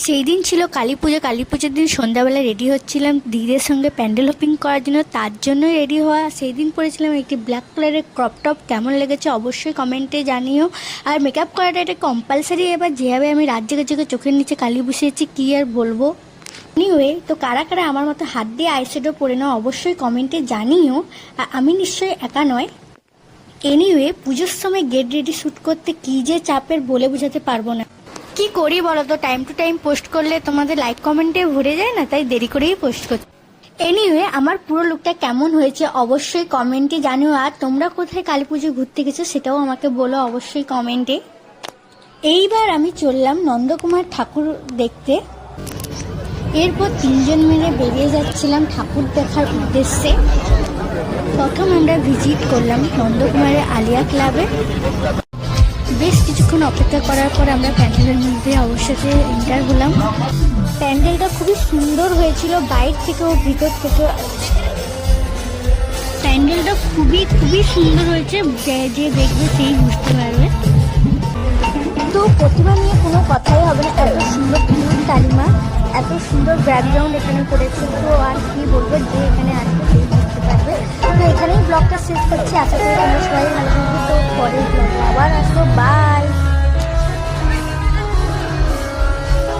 সেই দিন ছিল কালী পুজো। কালী পুজোর দিন সন্ধ্যাবেলা রেডি হচ্ছিলাম দিদিদের সঙ্গে প্যান্ডেল হপিং করার জন্য, তার জন্য রেডি হওয়া। সেই দিন পরেছিলাম একটি ব্ল্যাক কালারের ক্রপ টপ। কেমন লেগেছে অবশ্যই কমেন্টে জানিও। আর মেকআপ করাটা এটা কম্পালসারি। এবার যেভাবে আমি রাত জেগে জেগে চোখের নিচে কালি বসিয়েছি কী আর বলবো। এনিওয়ে, তো কারা কারা আমার মতো হাত দিয়ে আইশ্যাডো পরে নাও অবশ্যই কমেন্টে জানিও। আর আমি নিশ্চয়ই একা নয়। এনিওয়ে, পুজোর সময় গেট রেডি শ্যুট করতে কী যে চাপের বলে বোঝাতে পারবো না। কি করি বলো তো, টাইম টু টাইম পোস্ট করলে তোমাদের লাইক কমেন্টে ভরে যায় না, তাই দেরি করেই পোস্ট করছি। এনিওয়ে, আমার পুরো লুকটা কেমন হয়েছে অবশ্যই কমেন্টে জানিও। আর তোমরা কোথায় কালী পুজো ঘুরতে গেছো সেটাও আমাকে বলো অবশ্যই কমেন্টে। এইবার আমি চললাম নন্দকুমার ঠাকুর দেখতে। এরপর তিনজন মিলে বেরিয়ে যাচ্ছিলাম ঠাকুর দেখার উদ্দেশ্যে। প্রথম আমরা ভিজিট করলাম নন্দকুমারের আলিয়া ক্লাবে। বেশ কিছুক্ষণ অপেক্ষা করার পর আমরা প্যান্ডেলের মধ্যে অবশ্যই এন্টার হলাম। প্যান্ডেলটা খুবই সুন্দর হয়েছিল, বাইরে থেকেও ভিতর থেকেও। প্যান্ডেলটা খুবই খুবই সুন্দর হয়েছে, যে দেখবে সেই বুঝতে পারবে। তো প্রতিভা নিয়ে কোনো কথাই হবে না, এত সুন্দর কালিমা, এত সুন্দর ব্যাকগ্রাউন্ড এখানে করেছে। তো আর কি বলবো, যে এখানে আসবে সেই বুঝতে পারবে। তো এখানেই ব্লগটা শেষ করছি। আশা করি তোমরা সবাই ভালো থাকবে। তো পরের ব্লগে আবার আসবো। বাই।